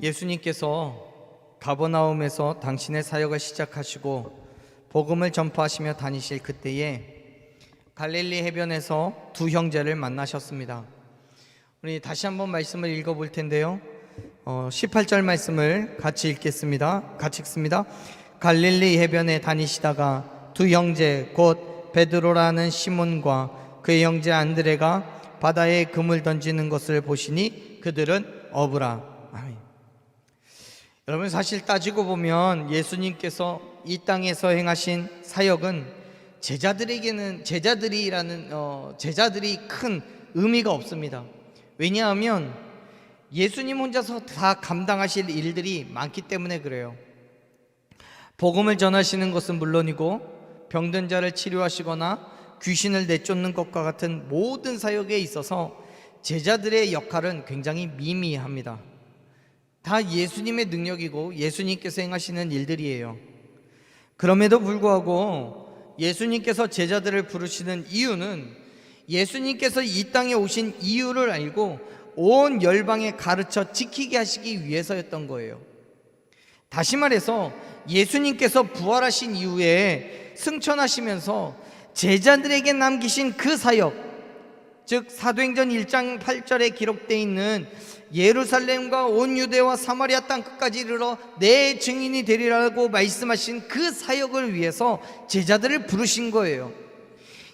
예수님께서 가버나움에서 당신의 사역을 시작하시고 복음을 전파하시며 다니실 그때에 갈릴리 해변에서 두 형제를 만나셨습니다. 우리 다시 한번 말씀을 읽어볼 텐데요. 18절 말씀을 같이 읽겠습니다. 같이 읽습니다. 갈릴리 해변에 다니시다가 두 형제 곧 베드로라는 시몬과 그의 형제 안드레가 바다에 그물 던지는 것을 보시니 그들은 어부라. 아멘. 여러분, 사실 따지고 보면 예수님께서 이 땅에서 행하신 사역은 제자들이 큰 의미가 없습니다. 왜냐하면 예수님 혼자서 다 감당하실 일들이 많기 때문에 그래요. 복음을 전하시는 것은 물론이고 병든 자를 치료하시거나 귀신을 내쫓는 것과 같은 모든 사역에 있어서 제자들의 역할은 굉장히 미미합니다. 다 예수님의 능력이고 예수님께서 행하시는 일들이에요. 그럼에도 불구하고 예수님께서 제자들을 부르시는 이유는 예수님께서 이 땅에 오신 이유를 알고 온 열방에 가르쳐 지키게 하시기 위해서였던 거예요. 다시 말해서 예수님께서 부활하신 이후에 승천하시면서 제자들에게 남기신 그 사역, 즉 사도행전 1장 8절에 기록되어 있는 예루살렘과 온 유대와 사마리아 땅 끝까지 이르러 내 증인이 되리라고 말씀하신 그 사역을 위해서 제자들을 부르신 거예요.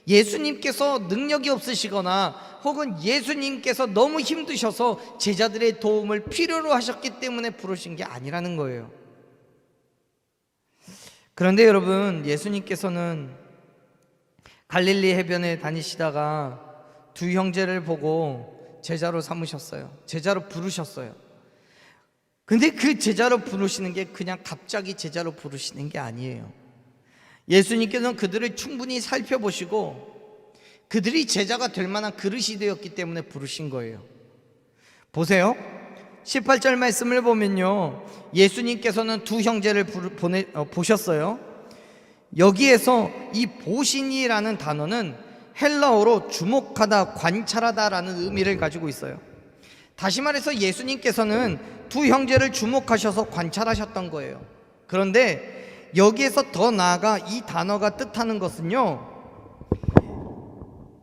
예수님께서 능력이 없으시거나 혹은 예수님께서 너무 힘드셔서 제자들의 도움을 필요로 하셨기 때문에 부르신 게 아니라는 거예요. 그런데 여러분, 예수님께서는 갈릴리 해변에 다니시다가 두 형제를 보고 제자로 삼으셨어요. 제자로 부르셨어요. 근데 그 제자로 부르시는 게 그냥 갑자기 제자로 부르시는 게 아니에요. 예수님께서는 그들을 충분히 살펴보시고 그들이 제자가 될 만한 그릇이 되었기 때문에 부르신 거예요. 보세요. 18절 말씀을 보면요, 예수님께서는 두 형제를 보셨어요. 여기에서 이 보시니라는 단어는 헬라어로 주목하다, 관찰하다 라는 의미를 가지고 있어요. 다시 말해서 예수님께서는 두 형제를 주목하셔서 관찰하셨던 거예요. 그런데 여기에서 더 나아가 이 단어가 뜻하는 것은요,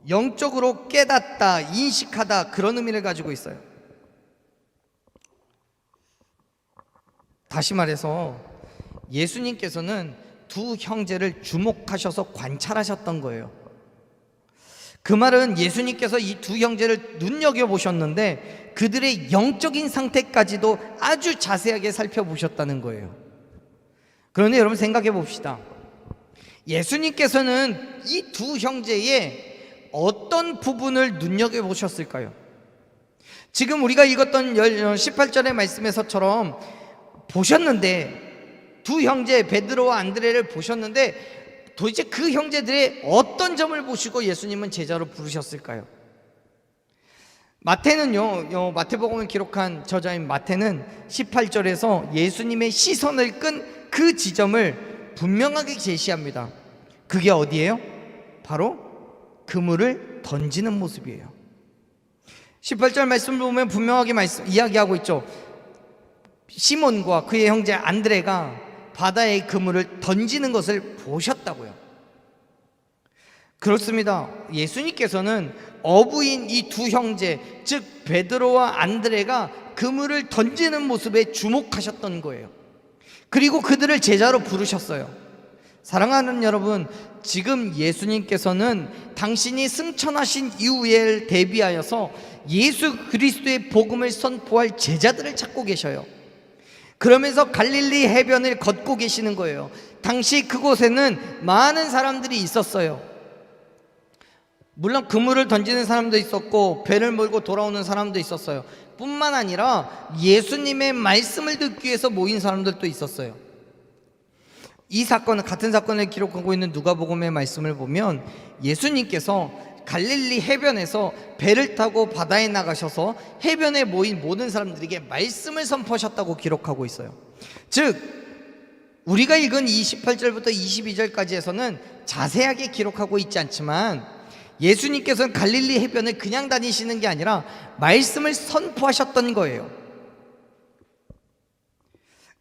영적으로 깨닫다, 인식하다, 그런 의미를 가지고 있어요. 다시 말해서 예수님께서는 두 형제를 주목하셔서 관찰하셨던 거예요. 그 말은 예수님께서 이 두 형제를 눈여겨보셨는데 그들의 영적인 상태까지도 아주 자세하게 살펴보셨다는 거예요. 그런데 여러분, 생각해 봅시다. 예수님께서는 이 두 형제의 어떤 부분을 눈여겨보셨을까요? 지금 우리가 읽었던 18절의 말씀에서처럼 보셨는데, 두 형제 베드로와 안드레를 보셨는데 도대체 그 형제들의 어떤 점을 보시고 예수님은 제자로 부르셨을까요? 마태는요, 마태복음을 기록한 저자인 마태는 18절에서 예수님의 시선을 끈 그 지점을 분명하게 제시합니다. 그게 어디예요? 바로 그물을 던지는 모습이에요. 18절 말씀을 보면 분명하게 이야기하고 있죠. 시몬과 그의 형제 안드레가 바다에 그물을 던지는 것을 보셨다고요. 그렇습니다. 예수님께서는 어부인 이 두 형제, 즉 베드로와 안드레가 그물을 던지는 모습에 주목하셨던 거예요. 그리고 그들을 제자로 부르셨어요. 사랑하는 여러분, 지금 예수님께서는 당신이 승천하신 이후에 대비하여서 예수 그리스도의 복음을 선포할 제자들을 찾고 계셔요. 그러면서 갈릴리 해변을 걷고 계시는 거예요. 당시 그곳에는 많은 사람들이 있었어요. 물론 그물을 던지는 사람도 있었고 배를 몰고 돌아오는 사람도 있었어요. 뿐만 아니라 예수님의 말씀을 듣기 위해서 모인 사람들도 있었어요. 이 사건은, 같은 사건을 기록하고 있는 누가복음의 말씀을 보면 예수님께서 갈릴리 해변에서 배를 타고 바다에 나가셔서 해변에 모인 모든 사람들에게 말씀을 선포하셨다고 기록하고 있어요. 즉 우리가 읽은 28절부터 22절까지에서는 자세하게 기록하고 있지 않지만 예수님께서는 갈릴리 해변을 그냥 다니시는 게 아니라 말씀을 선포하셨던 거예요.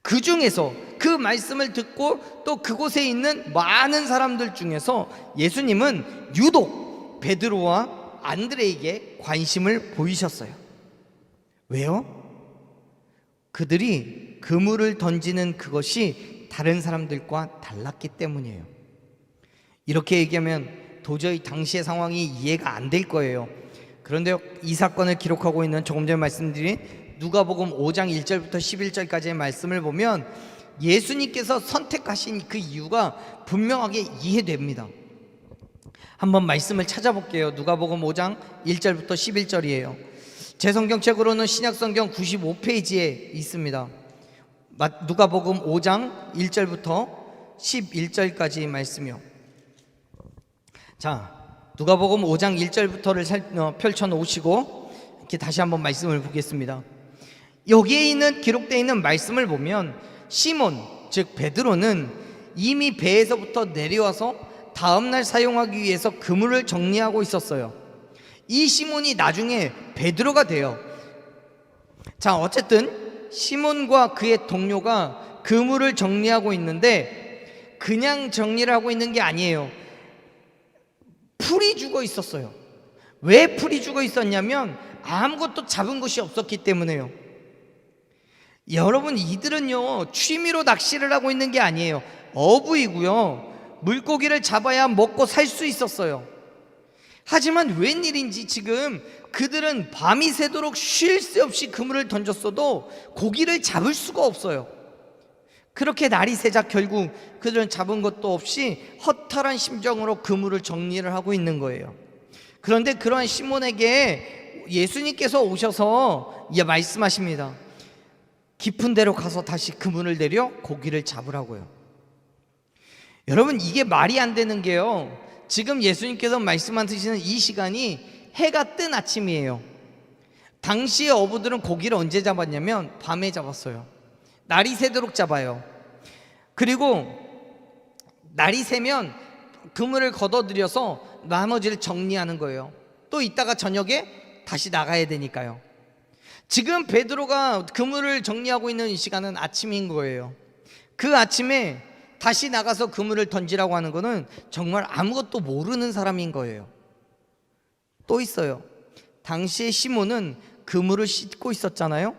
그 중에서 그 말씀을 듣고 또 그곳에 있는 많은 사람들 중에서 예수님은 유독 베드로와 안드레에게 관심을 보이셨어요. 왜요? 그들이 그물을 던지는 그것이 다른 사람들과 달랐기 때문이에요. 이렇게 얘기하면 도저히 당시의 상황이 이해가 안 될 거예요. 그런데 이 사건을 기록하고 있는 조금 전에 말씀드린 누가복음 5장 1절부터 11절까지의 말씀을 보면 예수님께서 선택하신 그 이유가 분명하게 이해됩니다. 한번 말씀을 찾아볼게요. 누가복음 5장 1절부터 11절이에요. 제 성경책으로는 신약성경 95페이지에 있습니다. 누가복음 5장 1절부터 11절까지 말씀이요. 자, 누가복음 5장 1절부터를 펼쳐놓으시고 이렇게 다시 한번 말씀을 보겠습니다. 여기에 있는 기록되어 있는 말씀을 보면 시몬, 즉 베드로는 이미 배에서부터 내려와서 다음날 사용하기 위해서 그물을 정리하고 있었어요. 이 시몬이 나중에 베드로가 돼요. 자, 어쨌든 시몬과 그의 동료가 그물을 정리하고 있는데 그냥 정리를 하고 있는 게 아니에요. 풀이 죽어 있었어요. 왜 풀이 죽어 있었냐면 아무것도 잡은 것이 없었기 때문에요. 여러분, 이들은요 취미로 낚시를 하고 있는 게 아니에요. 어부이고요, 물고기를 잡아야 먹고 살 수 있었어요. 하지만 웬일인지 지금 그들은 밤이 새도록 쉴 새 없이 그물을 던졌어도 고기를 잡을 수가 없어요. 그렇게 날이 새자 결국 그들은 잡은 것도 없이 허탈한 심정으로 그물을 정리를 하고 있는 거예요. 그런데 그러한 시몬에게 예수님께서 오셔서 말씀하십니다. 깊은 데로 가서 다시 그물을 내려 고기를 잡으라고요. 여러분, 이게 말이 안 되는 게요, 지금 예수님께서 말씀하시는 이 시간이 해가 뜬 아침이에요. 당시의 어부들은 고기를 언제 잡았냐면 밤에 잡았어요. 날이 새도록 잡아요. 그리고 날이 새면 그물을 걷어들여서 나머지를 정리하는 거예요. 또 이따가 저녁에 다시 나가야 되니까요. 지금 베드로가 그물을 정리하고 있는 이 시간은 아침인 거예요. 그 아침에 다시 나가서 그물을 던지라고 하는 거는 정말 아무것도 모르는 사람인 거예요. 또 있어요. 당시에 시몬은 그물을 씻고 있었잖아요.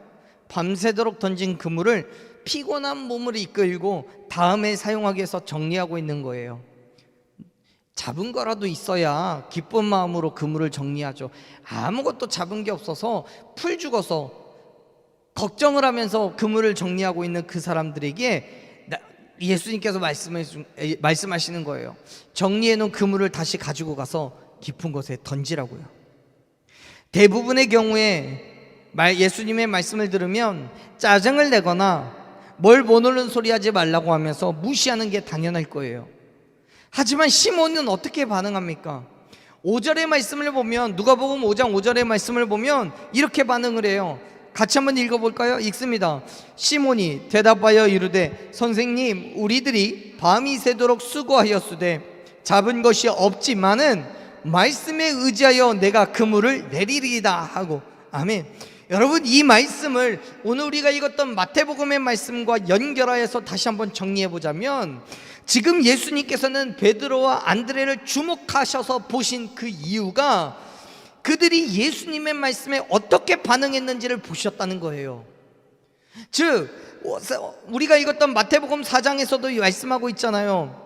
밤새도록 던진 그물을 피곤한 몸을 이끌고 다음에 사용하기 위해서 정리하고 있는 거예요. 잡은 거라도 있어야 기쁜 마음으로 그물을 정리하죠. 아무것도 잡은 게 없어서 풀 죽어서 걱정을 하면서 그물을 정리하고 있는 그 사람들에게 예수님께서 말씀하시는 거예요. 정리해놓은 그물을 다시 가지고 가서 깊은 곳에 던지라고요. 대부분의 경우에 예수님의 말씀을 들으면 짜증을 내거나 뭘 못 오는 소리 하지 말라고 하면서 무시하는 게 당연할 거예요. 하지만 시몬은 어떻게 반응합니까? 5절의 말씀을 보면, 누가복음 5장 5절의 말씀을 보면 이렇게 반응을 해요. 같이 한번 읽어볼까요? 읽습니다. 시몬이 대답하여 이르되 선생님, 우리들이 밤이 새도록 수고하였으되 잡은 것이 없지만은 말씀에 의지하여 내가 그물을 내리리이다 하고. 아멘. 여러분, 이 말씀을 오늘 우리가 읽었던 마태복음의 말씀과 연결하여서 다시 한번 정리해 보자면, 지금 예수님께서는 베드로와 안드레를 주목하셔서 보신 그 이유가 그들이 예수님의 말씀에 어떻게 반응했는지를 보셨다는 거예요. 즉, 우리가 읽었던 마태복음 4장에서도 말씀하고 있잖아요.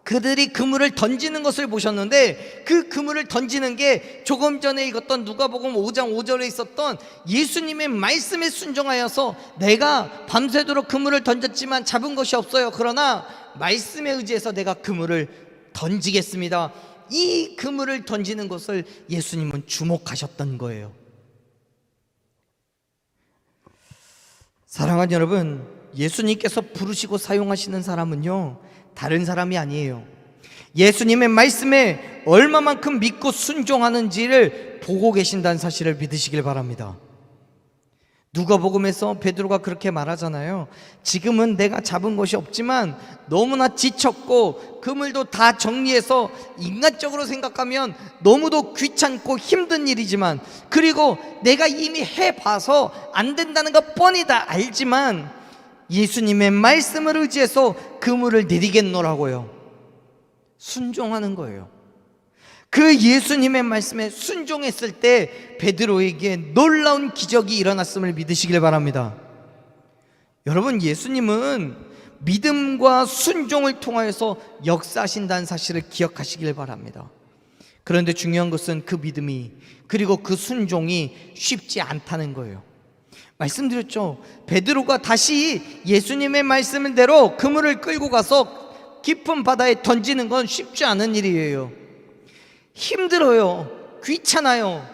그들이 그물을 던지는 것을 보셨는데 그 그물을 던지는 게 조금 전에 읽었던 누가복음 5장 5절에 있었던 예수님의 말씀에 순종하여서 내가 밤새도록 그물을 던졌지만 잡은 것이 없어요. 그러나 말씀에 의지해서 내가 그물을 던지겠습니다. 이 그물을 던지는 것을 예수님은 주목하셨던 거예요. 사랑하는 여러분, 예수님께서 부르시고 사용하시는 사람은요 다른 사람이 아니에요. 예수님의 말씀에 얼마만큼 믿고 순종하는지를 보고 계신다는 사실을 믿으시길 바랍니다. 누가복음에서 베드로가 그렇게 말하잖아요. 지금은 내가 잡은 것이 없지만 너무나 지쳤고 그물도 다 정리해서 인간적으로 생각하면 너무도 귀찮고 힘든 일이지만, 그리고 내가 이미 해봐서 안 된다는 거 뻔히 다 알지만 예수님의 말씀을 의지해서 그물을 내리겠노라고요. 순종하는 거예요. 그 예수님의 말씀에 순종했을 때 베드로에게 놀라운 기적이 일어났음을 믿으시길 바랍니다. 여러분, 예수님은 믿음과 순종을 통하여서 역사하신다는 사실을 기억하시길 바랍니다. 그런데 중요한 것은 그 믿음이, 그리고 그 순종이 쉽지 않다는 거예요. 말씀드렸죠. 베드로가 다시 예수님의 말씀대로 그물을 끌고 가서 깊은 바다에 던지는 건 쉽지 않은 일이에요. 힘들어요. 귀찮아요.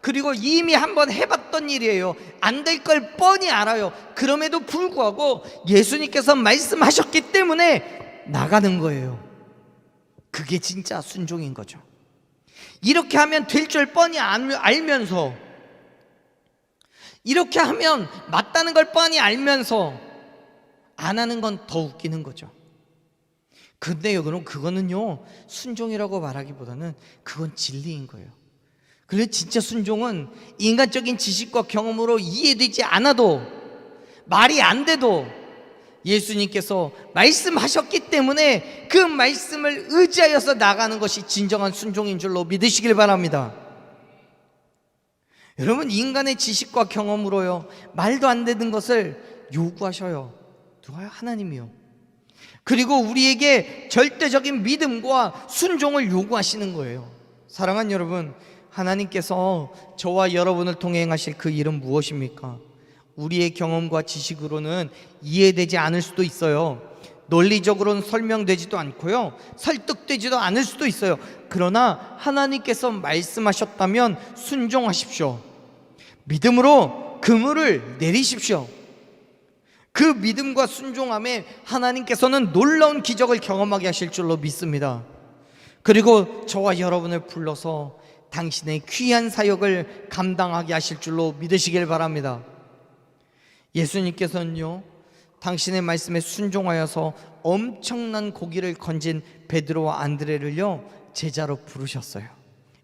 그리고 이미 한번 해봤던 일이에요. 안 될 걸 뻔히 알아요. 그럼에도 불구하고 예수님께서 말씀하셨기 때문에 나가는 거예요. 그게 진짜 순종인 거죠. 이렇게 하면 될 줄 뻔히 알면서, 이렇게 하면 맞다는 걸 뻔히 알면서 안 하는 건 더 웃기는 거죠. 근데요, 그럼 그거는요, 순종이라고 말하기보다는 그건 진리인 거예요. 그래서 진짜 순종은 인간적인 지식과 경험으로 이해되지 않아도, 말이 안 돼도 예수님께서 말씀하셨기 때문에 그 말씀을 의지하여서 나가는 것이 진정한 순종인 줄로 믿으시길 바랍니다. 여러분, 인간의 지식과 경험으로요, 말도 안 되는 것을 요구하셔요. 누가요? 하나님이요. 그리고 우리에게 절대적인 믿음과 순종을 요구하시는 거예요. 사랑하는 여러분, 하나님께서 저와 여러분을 통해 행하실 그 일은 무엇입니까? 우리의 경험과 지식으로는 이해되지 않을 수도 있어요. 논리적으로는 설명되지도 않고요, 설득되지도 않을 수도 있어요. 그러나 하나님께서 말씀하셨다면 순종하십시오. 믿음으로 그물을 내리십시오. 그 믿음과 순종함에 하나님께서는 놀라운 기적을 경험하게 하실 줄로 믿습니다. 그리고 저와 여러분을 불러서 당신의 귀한 사역을 감당하게 하실 줄로 믿으시길 바랍니다. 예수님께서는요, 당신의 말씀에 순종하여서 엄청난 고기를 건진 베드로와 안드레를요, 제자로 부르셨어요.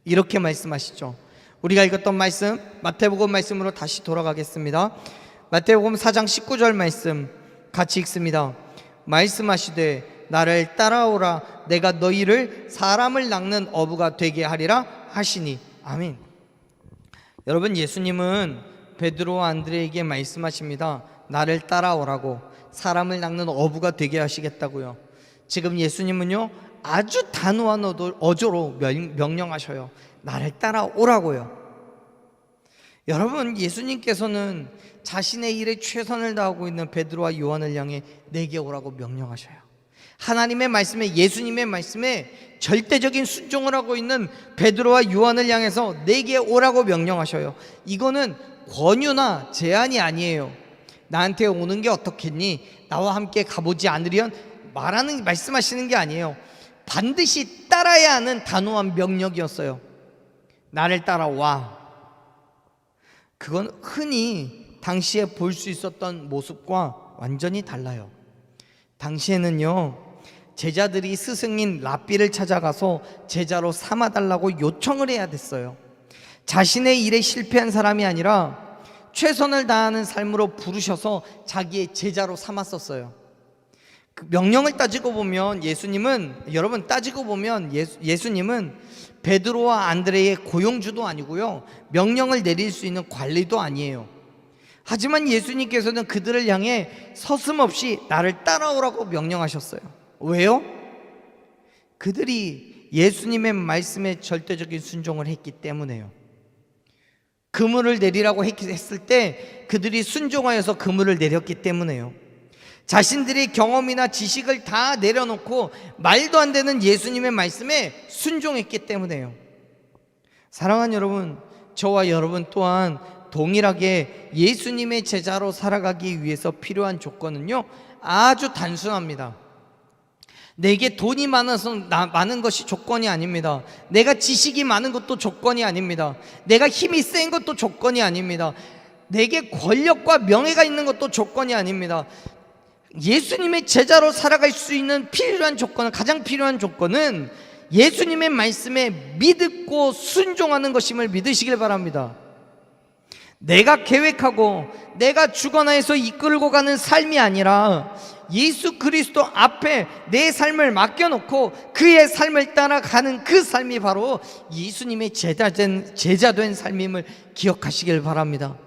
이렇게 말씀하시죠. 우리가 읽었던 말씀, 마태복음 말씀으로 다시 돌아가겠습니다. 마태복음 4장 19절 말씀 같이 읽습니다. 말씀하시되 나를 따라오라, 내가 너희를 사람을 낚는 어부가 되게 하리라 하시니. 아멘. 여러분, 예수님은 베드로와 안드레에게 말씀하십니다. 나를 따라오라고, 사람을 낚는 어부가 되게 하시겠다고요. 지금 예수님은요, 아주 단호한 어조로 명령하셔요. 나를 따라오라고요. 여러분, 예수님께서는 자신의 일에 최선을 다하고 있는 베드로와 요한을 향해 내게 오라고 명령하셔요. 하나님의 말씀에, 예수님의 말씀에 절대적인 순종을 하고 있는 베드로와 요한을 향해서 내게 오라고 명령하셔요. 이거는 권유나 제한이 아니에요. 나한테 오는 게 어떻겠니? 나와 함께 가보지 않으련? 말씀하시는 게 아니에요. 반드시 따라야 하는 단호한 명령이었어요. 나를 따라와. 그건 흔히 당시에 볼 수 있었던 모습과 완전히 달라요. 당시에는요, 제자들이 스승인 랍비를 찾아가서 제자로 삼아달라고 요청을 해야 됐어요. 자신의 일에 실패한 사람이 아니라 최선을 다하는 삶으로 부르셔서 자기의 제자로 삼았었어요. 그 명령을 따지고 보면 여러분, 예수님은 베드로와 안드레의 고용주도 아니고요, 명령을 내릴 수 있는 관리도 아니에요. 하지만 예수님께서는 그들을 향해 서슴없이 나를 따라오라고 명령하셨어요. 왜요? 그들이 예수님의 말씀에 절대적인 순종을 했기 때문에요. 그물을 내리라고 했을 때 그들이 순종하여서 그물을 내렸기 때문에요. 자신들의 경험이나 지식을 다 내려놓고 말도 안 되는 예수님의 말씀에 순종했기 때문에요. 사랑하는 여러분, 저와 여러분 또한 동일하게 예수님의 제자로 살아가기 위해서 필요한 조건은요, 아주 단순합니다. 내게 돈이 많은 것이 조건이 아닙니다. 내가 지식이 많은 것도 조건이 아닙니다. 내가 힘이 센 것도 조건이 아닙니다. 내게 권력과 명예가 있는 것도 조건이 아닙니다. 예수님의 제자로 살아갈 수 있는 가장 필요한 조건은 예수님의 말씀에 믿고 순종하는 것임을 믿으시길 바랍니다. 내가 계획하고 내가 주관하여서 이끌고 가는 삶이 아니라 예수 그리스도 앞에 내 삶을 맡겨놓고 그의 삶을 따라가는 그 삶이 바로 예수님의 제자된 삶임을 기억하시길 바랍니다.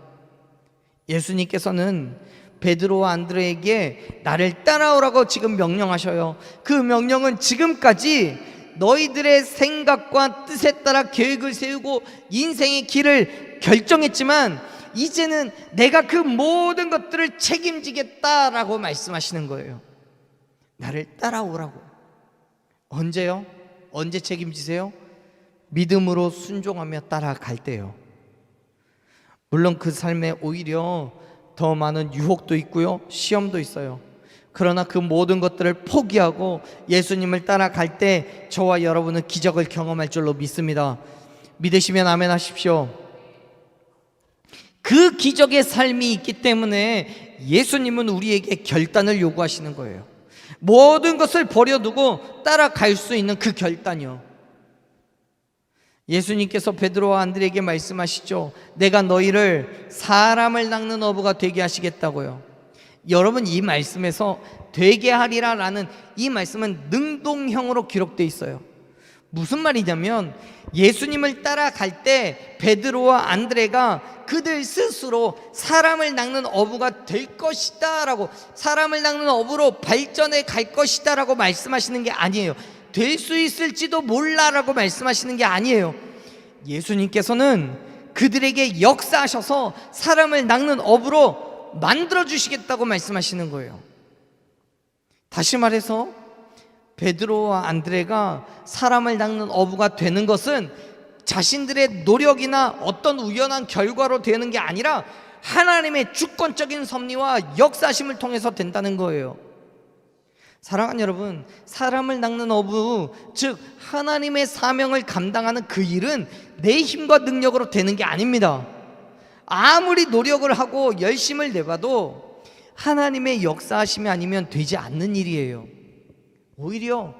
예수님께서는 베드로와 안드레에게 나를 따라오라고 지금 명령하셔요. 그 명령은 지금까지 너희들의 생각과 뜻에 따라 계획을 세우고 인생의 길을 결정했지만 이제는 내가 그 모든 것들을 책임지겠다라고 말씀하시는 거예요. 나를 따라오라고. 언제요? 언제 책임지세요? 믿음으로 순종하며 따라갈 때요. 물론 그 삶에 오히려 더 많은 유혹도 있고요, 시험도 있어요. 그러나 그 모든 것들을 포기하고 예수님을 따라갈 때 저와 여러분은 기적을 경험할 줄로 믿습니다. 믿으시면 아멘 하십시오. 그 기적의 삶이 있기 때문에 예수님은 우리에게 결단을 요구하시는 거예요. 모든 것을 버려두고 따라갈 수 있는 그 결단이요. 예수님께서 베드로와 안드레에게 말씀하시죠. 내가 너희를 사람을 낚는 어부가 되게 하시겠다고요. 여러분, 이 말씀에서 되게 하리라 라는 이 말씀은 능동형으로 기록되어 있어요. 무슨 말이냐면 예수님을 따라갈 때 베드로와 안드레가 그들 스스로 사람을 낚는 어부가 될 것이다 라고, 사람을 낚는 어부로 발전해 갈 것이다 라고 말씀하시는 게 아니에요. 될 수 있을지도 몰라 라고 말씀하시는 게 아니에요. 예수님께서는 그들에게 역사하셔서 사람을 낚는 어부로 만들어 주시겠다고 말씀하시는 거예요. 다시 말해서 베드로와 안드레가 사람을 낚는 어부가 되는 것은 자신들의 노력이나 어떤 우연한 결과로 되는 게 아니라 하나님의 주권적인 섭리와 역사심을 통해서 된다는 거예요. 사랑하는 여러분, 사람을 낚는 어부, 즉 하나님의 사명을 감당하는 그 일은 내 힘과 능력으로 되는 게 아닙니다. 아무리 노력을 하고 열심을 내봐도 하나님의 역사하심이 아니면 되지 않는 일이에요. 오히려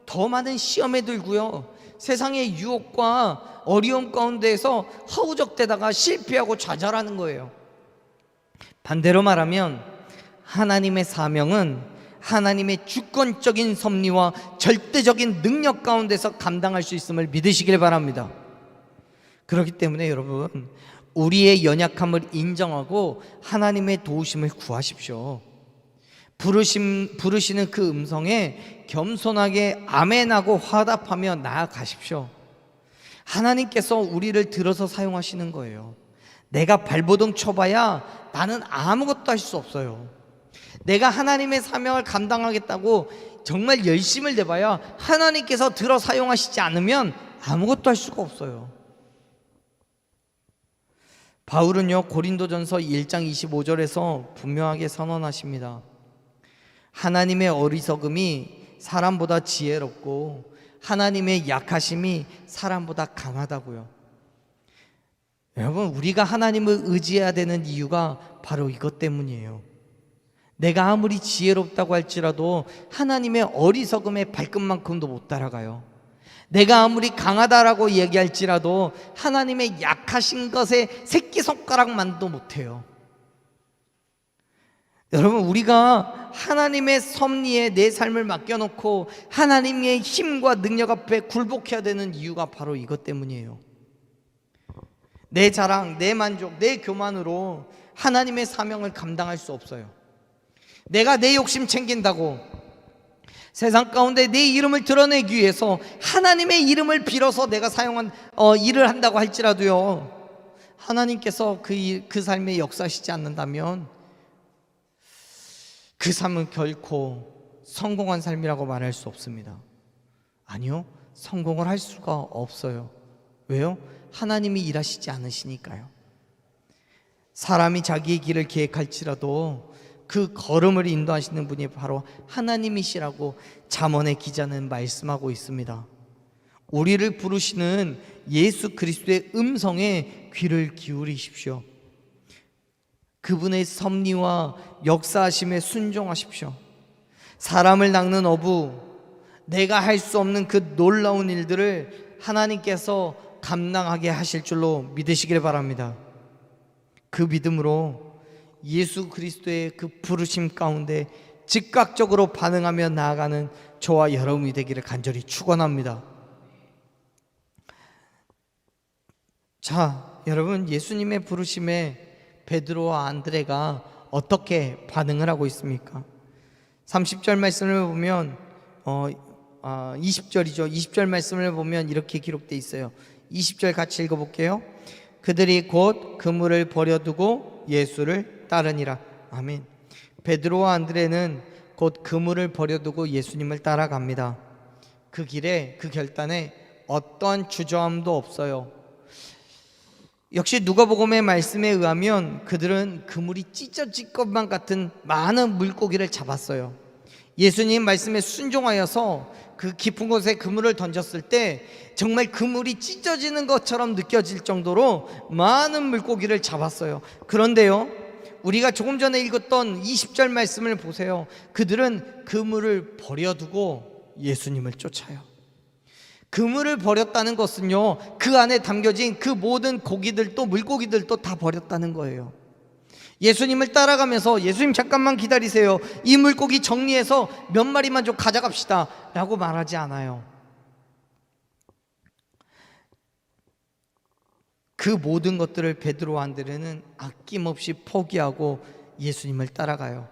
더 많은 시험에 들고요, 세상의 유혹과 어려움 가운데에서 허우적대다가 실패하고 좌절하는 거예요. 반대로 말하면 하나님의 사명은 하나님의 주권적인 섭리와 절대적인 능력 가운데서 감당할 수 있음을 믿으시길 바랍니다. 그렇기 때문에 여러분, 우리의 연약함을 인정하고 하나님의 도우심을 구하십시오. 부르시는 그 음성에 겸손하게 아멘하고 화답하며 나아가십시오. 하나님께서 우리를 들어서 사용하시는 거예요. 내가 발버둥 쳐봐야 나는 아무것도 할 수 없어요. 내가 하나님의 사명을 감당하겠다고 정말 열심을 내봐야 하나님께서 들어 사용하시지 않으면 아무것도 할 수가 없어요. 바울은요, 고린도전서 1장 25절에서 분명하게 선언하십니다. 하나님의 어리석음이 사람보다 지혜롭고 하나님의 약하심이 사람보다 강하다고요. 여러분, 우리가 하나님을 의지해야 되는 이유가 바로 이것 때문이에요. 내가 아무리 지혜롭다고 할지라도 하나님의 어리석음의 발끝만큼도 못 따라가요. 내가 아무리 강하다라고 얘기할지라도 하나님의 약하신 것의 새끼손가락만도 못해요. 여러분, 우리가 하나님의 섭리에 내 삶을 맡겨놓고 하나님의 힘과 능력 앞에 굴복해야 되는 이유가 바로 이것 때문이에요. 내 자랑, 내 만족, 내 교만으로 하나님의 사명을 감당할 수 없어요. 내가 내 욕심 챙긴다고 세상 가운데 내 이름을 드러내기 위해서 하나님의 이름을 빌어서 내가 사용한 일을 한다고 할지라도요, 하나님께서 그 삶에 역사하시지 않는다면 그 삶은 결코 성공한 삶이라고 말할 수 없습니다. 아니요, 성공을 할 수가 없어요. 왜요? 하나님이 일하시지 않으시니까요. 사람이 자기의 길을 계획할지라도 그 걸음을 인도하시는 분이 바로 하나님이시라고 잠언의 기자는 말씀하고 있습니다. 우리를 부르시는 예수 그리스도의 음성에 귀를 기울이십시오. 그분의 섭리와 역사하심에 순종하십시오. 사람을 낚는 어부, 내가 할 수 없는 그 놀라운 일들을 하나님께서 감당하게 하실 줄로 믿으시길 바랍니다. 그 믿음으로 예수 그리스도의 그 부르심 가운데 즉각적으로 반응하며 나아가는 저와 여러분이 되기를 간절히 축원합니다. 자, 여러분, 예수님의 부르심에 베드로와 안드레가 어떻게 반응을 하고 있습니까? 30절 말씀을 보면 20절이죠. 20절 말씀을 보면 이렇게 기록되어 있어요. 20절 같이 읽어볼게요. 그들이 곧 그물을 버려두고 예수를 따르니라. 아멘. 베드로와 안드레는 곧 그물을 버려두고 예수님을 따라갑니다. 그 길에, 그 결단에 어떠한 주저함도 없어요. 역시 누가복음의 말씀에 의하면 그들은 그물이 찢어질 것만 같은 많은 물고기를 잡았어요. 예수님 말씀에 순종하여서 그 깊은 곳에 그물을 던졌을 때 정말 그물이 찢어지는 것처럼 느껴질 정도로 많은 물고기를 잡았어요. 그런데요, 우리가 조금 전에 읽었던 20절 말씀을 보세요. 그들은 그물을 버려두고 예수님을 쫓아요. 그물을 버렸다는 것은요, 그 안에 담겨진 그 모든 고기들도 물고기들도 다 버렸다는 거예요. 예수님을 따라가면서 예수님 잠깐만 기다리세요, 이 물고기 정리해서 몇 마리만 좀 가져갑시다 라고 말하지 않아요. 그 모든 것들을 베드로와 안드레는 아낌없이 포기하고 예수님을 따라가요.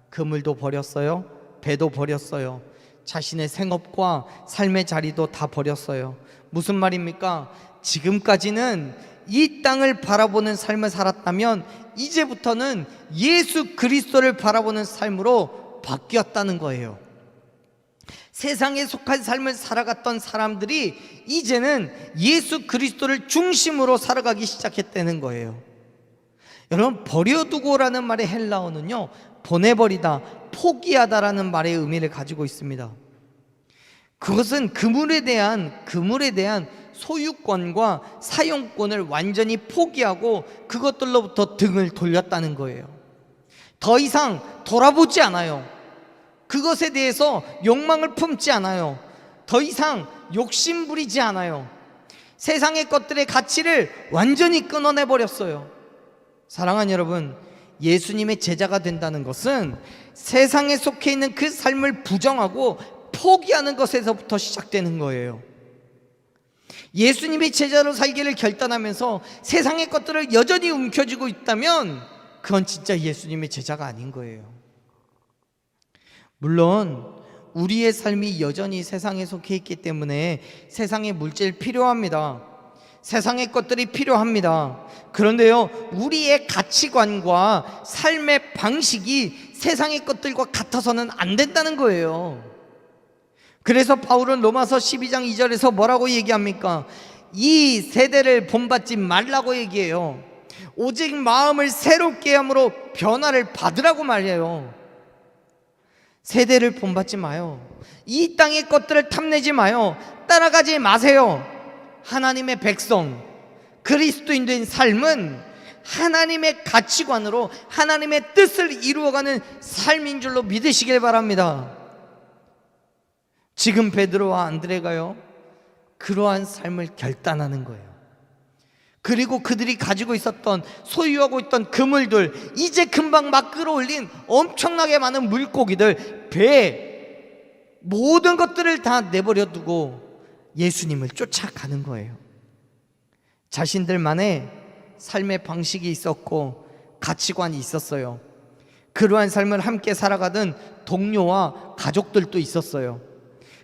그물도 버렸어요. 배도 버렸어요. 자신의 생업과 삶의 자리도 다 버렸어요. 무슨 말입니까? 지금까지는 이 땅을 바라보는 삶을 살았다면 이제부터는 예수 그리스도를 바라보는 삶으로 바뀌었다는 거예요. 세상에 속한 삶을 살아갔던 사람들이 이제는 예수 그리스도를 중심으로 살아가기 시작했다는 거예요. 여러분, 버려두고라는 말의 헬라어는요, 보내버리다, 포기하다라는 말의 의미를 가지고 있습니다. 그것은 그물에 대한 소유권과 사용권을 완전히 포기하고 그것들로부터 등을 돌렸다는 거예요. 더 이상 돌아보지 않아요. 그것에 대해서 욕망을 품지 않아요. 더 이상 욕심 부리지 않아요. 세상의 것들의 가치를 완전히 끊어내버렸어요. 사랑하는 여러분, 예수님의 제자가 된다는 것은 세상에 속해 있는 그 삶을 부정하고 포기하는 것에서부터 시작되는 거예요. 예수님의 제자로 살기를 결단하면서 세상의 것들을 여전히 움켜쥐고 있다면 그건 진짜 예수님의 제자가 아닌 거예요. 물론 우리의 삶이 여전히 세상에 속해 있기 때문에 세상의 물질 필요합니다. 세상의 것들이 필요합니다. 그런데요, 우리의 가치관과 삶의 방식이 세상의 것들과 같아서는 안 된다는 거예요. 그래서 바울은 로마서 12장 2절에서 뭐라고 얘기합니까? 이 세대를 본받지 말라고 얘기해요. 오직 마음을 새롭게 함으로 변화를 받으라고 말해요. 세대를 본받지 마요. 이 땅의 것들을 탐내지 마요. 따라가지 마세요. 하나님의 백성, 그리스도인 된 삶은 하나님의 가치관으로 하나님의 뜻을 이루어가는 삶인 줄로 믿으시길 바랍니다. 지금 베드로와 안드레가요, 그러한 삶을 결단하는 거예요. 그리고 그들이 가지고 있었던, 소유하고 있던 그물들, 이제 금방 막 끌어올린 엄청나게 많은 물고기들, 배, 모든 것들을 다 내버려 두고 예수님을 쫓아가는 거예요. 자신들만의 삶의 방식이 있었고 가치관이 있었어요. 그러한 삶을 함께 살아가던 동료와 가족들도 있었어요.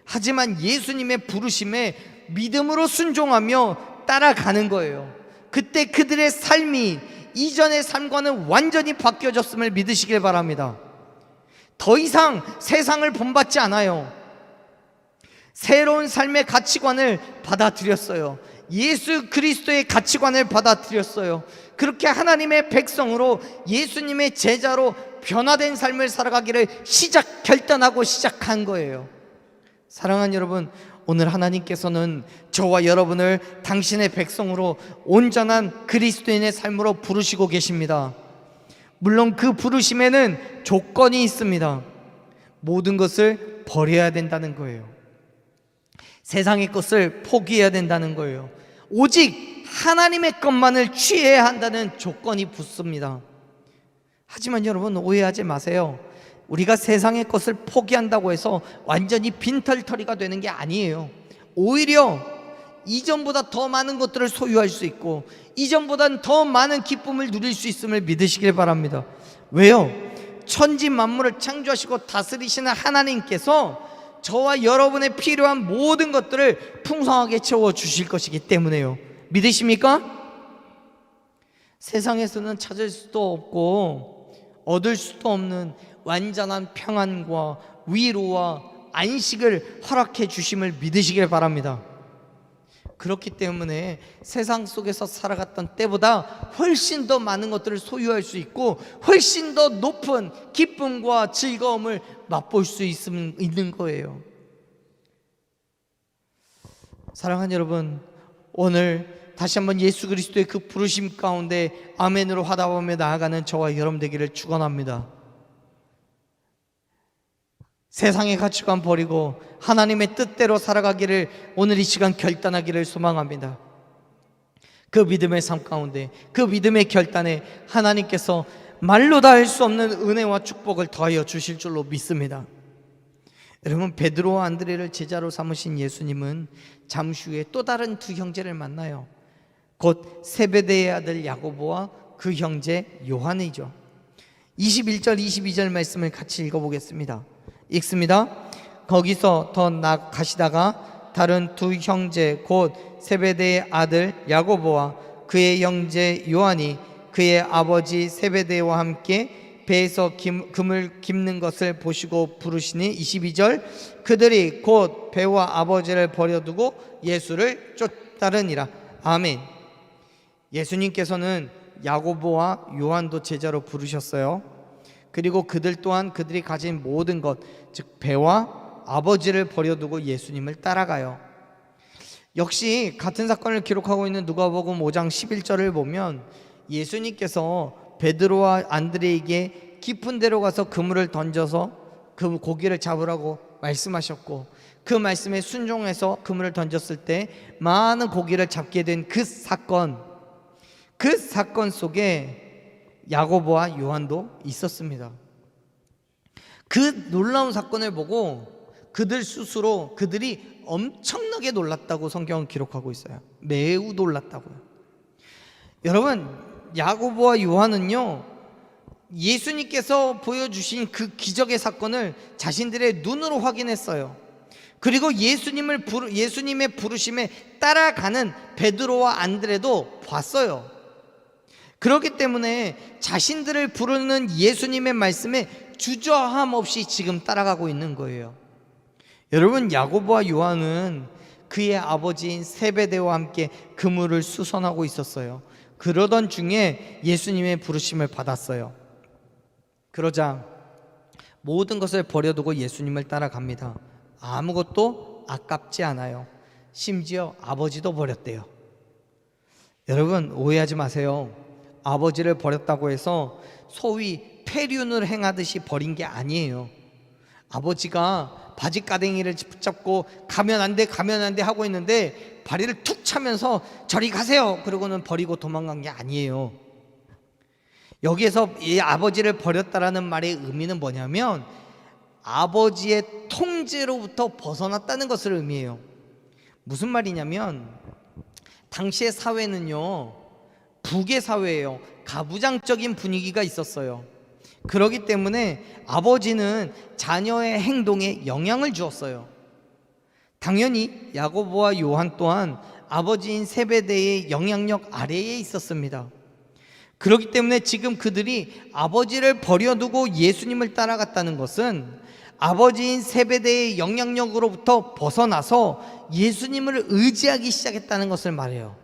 하지만 예수님의 부르심에 믿음으로 순종하며 따라가는 거예요. 그때 그들의 삶이 이전의 삶과는 완전히 바뀌어졌음을 믿으시길 바랍니다. 더 이상 세상을 본받지 않아요. 새로운 삶의 가치관을 받아들였어요. 예수 그리스도의 가치관을 받아들였어요. 그렇게 하나님의 백성으로, 예수님의 제자로 변화된 삶을 살아가기를 결단하고 시작한 거예요. 사랑하는 여러분, 오늘 하나님께서는 저와 여러분을 당신의 백성으로 온전한 그리스도인의 삶으로 부르시고 계십니다. 물론 그 부르심에는 조건이 있습니다. 모든 것을 버려야 된다는 거예요. 세상의 것을 포기해야 된다는 거예요. 오직 하나님의 것만을 취해야 한다는 조건이 붙습니다. 하지만 여러분, 오해하지 마세요. 우리가 세상의 것을 포기한다고 해서 완전히 빈털터리가 되는 게 아니에요. 오히려 이전보다 더 많은 것들을 소유할 수 있고 이전보다는 더 많은 기쁨을 누릴 수 있음을 믿으시길 바랍니다. 왜요? 천지 만물을 창조하시고 다스리시는 하나님께서 저와 여러분의 필요한 모든 것들을 풍성하게 채워주실 것이기 때문에요. 믿으십니까? 세상에서는 찾을 수도 없고 얻을 수도 없는 완전한 평안과 위로와 안식을 허락해 주심을 믿으시길 바랍니다. 그렇기 때문에 세상 속에서 살아갔던 때보다 훨씬 더 많은 것들을 소유할 수 있고 훨씬 더 높은 기쁨과 즐거움을 맛볼 수 있는 거예요. 사랑하는 여러분, 오늘 다시 한번 예수 그리스도의 그 부르심 가운데 아멘으로 화답하며 나아가는 저와 여러분 되기를 축원합니다. 세상의 가치관 버리고 하나님의 뜻대로 살아가기를 오늘 이 시간 결단하기를 소망합니다. 그 믿음의 삶 가운데, 그 믿음의 결단에 하나님께서 말로 다 할 수 없는 은혜와 축복을 더하여 주실 줄로 믿습니다. 여러분, 베드로와 안드레를 제자로 삼으신 예수님은 잠시 후에 또 다른 두 형제를 만나요. 곧 세베대의 아들 야고보와 그 형제 요한이죠. 21절 22절 말씀을 같이 읽어보겠습니다. 읽습니다. 거기서 더 나가시다가 다른 두 형제 곧 세베대의 아들 야고보와 그의 형제 요한이 그의 아버지 세베대와 함께 배에서 금을 깁는 것을 보시고 부르시니 22절 그들이 곧 배와 아버지를 버려두고 예수를 쫓따르니라. 아멘. 예수님께서는 야고보와 요한도 제자로 부르셨어요. 그리고 그들 또한 그들이 가진 모든 것, 즉 배와 아버지를 버려두고 예수님을 따라가요. 역시 같은 사건을 기록하고 있는 누가복음 5장 11절을 보면 예수님께서 베드로와 안드레에게 깊은 데로 가서 그물을 던져서 그 고기를 잡으라고 말씀하셨고 그 말씀에 순종해서 그물을 던졌을 때 많은 고기를 잡게 된 그 사건 속에 야고보와 요한도 있었습니다. 그 놀라운 사건을 보고 그들 스스로 그들이 엄청나게 놀랐다고 성경은 기록하고 있어요. 매우 놀랐다고요. 여러분, 야고보와 요한은요, 예수님께서 보여주신 그 기적의 사건을 자신들의 눈으로 확인했어요. 그리고 예수님의 부르심에 따라가는 베드로와 안드레도 봤어요. 그렇기 때문에 자신들을 부르는 예수님의 말씀에 주저함 없이 지금 따라가고 있는 거예요. 여러분, 야고보와 요한은 그의 아버지인 세베대와 함께 그물을 수선하고 있었어요. 그러던 중에 예수님의 부르심을 받았어요. 그러자 모든 것을 버려두고 예수님을 따라갑니다. 아무것도 아깝지 않아요. 심지어 아버지도 버렸대요. 여러분, 오해하지 마세요. 아버지를 버렸다고 해서 소위 폐륜을 행하듯이 버린 게 아니에요. 아버지가 바지가댕이를 붙잡고 가면 안 돼 하고 있는데 다리를 툭 차면서 저리 가세요 그러고는 버리고 도망간 게 아니에요. 여기에서 이 아버지를 버렸다라는 말의 의미는 뭐냐면 아버지의 통제로부터 벗어났다는 것을 의미해요. 무슨 말이냐면 당시의 사회는요, 북의 사회예요. 가부장적인 분위기가 있었어요. 그렇기 때문에 아버지는 자녀의 행동에 영향을 주었어요. 당연히 야고보와 요한 또한 아버지인 세베대의 영향력 아래에 있었습니다. 그렇기 때문에 지금 그들이 아버지를 버려두고 예수님을 따라갔다는 것은 아버지인 세베대의 영향력으로부터 벗어나서 예수님을 의지하기 시작했다는 것을 말해요.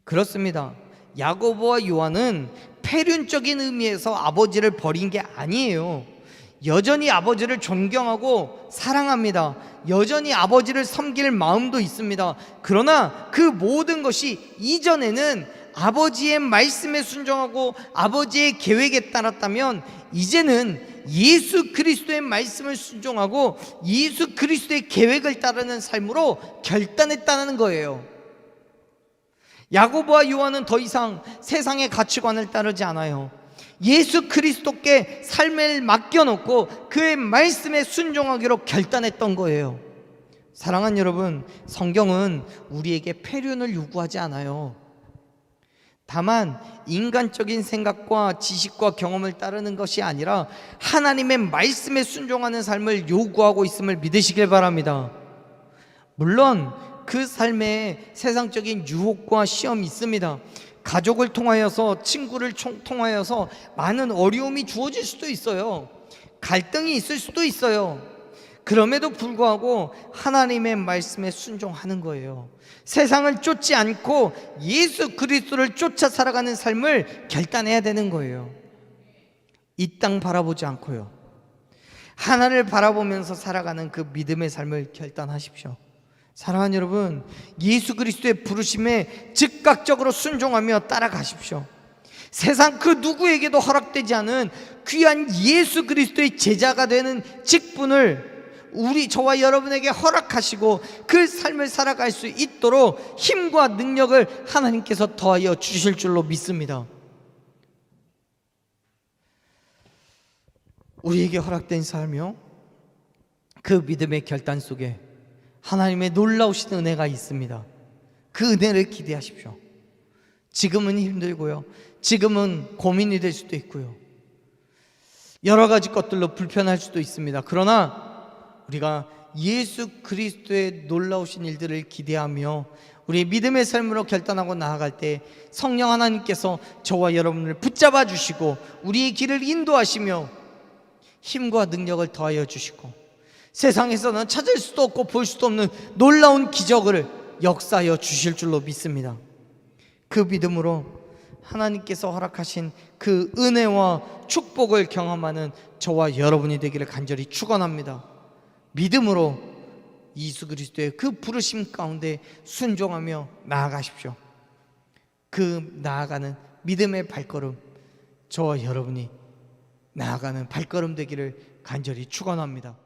그렇습니다. 야고보와 요한은 폐륜적인 의미에서 아버지를 버린 게 아니에요. 여전히 아버지를 존경하고 사랑합니다. 여전히 아버지를 섬길 마음도 있습니다. 그러나 그 모든 것이 이전에는 아버지의 말씀에 순종하고 아버지의 계획에 따랐다면 이제는 예수 그리스도의 말씀을 순종하고 예수 그리스도의 계획을 따르는 삶으로 결단했다는 거예요. 야고보와 요한은 더 이상 세상의 가치관을 따르지 않아요. 예수 그리스도께 삶을 맡겨놓고 그의 말씀에 순종하기로 결단했던 거예요. 사랑하는 여러분, 성경은 우리에게 폐륜을 요구하지 않아요. 다만 인간적인 생각과 지식과 경험을 따르는 것이 아니라 하나님의 말씀에 순종하는 삶을 요구하고 있음을 믿으시길 바랍니다. 물론 그 삶에 세상적인 유혹과 시험이 있습니다. 가족을 통하여서, 친구를 통하여서 많은 어려움이 주어질 수도 있어요. 갈등이 있을 수도 있어요. 그럼에도 불구하고 하나님의 말씀에 순종하는 거예요. 세상을 쫓지 않고 예수 그리스도를 쫓아 살아가는 삶을 결단해야 되는 거예요. 이 땅 바라보지 않고요, 하나를 바라보면서 살아가는 그 믿음의 삶을 결단하십시오. 사랑하는 여러분, 예수 그리스도의 부르심에 즉각적으로 순종하며 따라가십시오. 세상 그 누구에게도 허락되지 않은 귀한 예수 그리스도의 제자가 되는 직분을 저와 여러분에게 허락하시고 그 삶을 살아갈 수 있도록 힘과 능력을 하나님께서 더하여 주실 줄로 믿습니다. 우리에게 허락된 삶이요, 그 믿음의 결단 속에 하나님의 놀라우신 은혜가 있습니다. 그 은혜를 기대하십시오. 지금은 힘들고요, 지금은 고민이 될 수도 있고요, 여러 가지 것들로 불편할 수도 있습니다. 그러나 우리가 예수 그리스도의 놀라우신 일들을 기대하며 우리의 믿음의 삶으로 결단하고 나아갈 때 성령 하나님께서 저와 여러분을 붙잡아 주시고 우리의 길을 인도하시며 힘과 능력을 더하여 주시고 세상에서는 찾을 수도 없고 볼 수도 없는 놀라운 기적을 역사하여 주실 줄로 믿습니다. 그 믿음으로 하나님께서 허락하신 그 은혜와 축복을 경험하는 저와 여러분이 되기를 간절히 축원합니다. 믿음으로 예수 그리스도의 그 부르심 가운데 순종하며 나아가십시오. 그 나아가는 믿음의 발걸음, 저와 여러분이 나아가는 발걸음 되기를 간절히 축원합니다.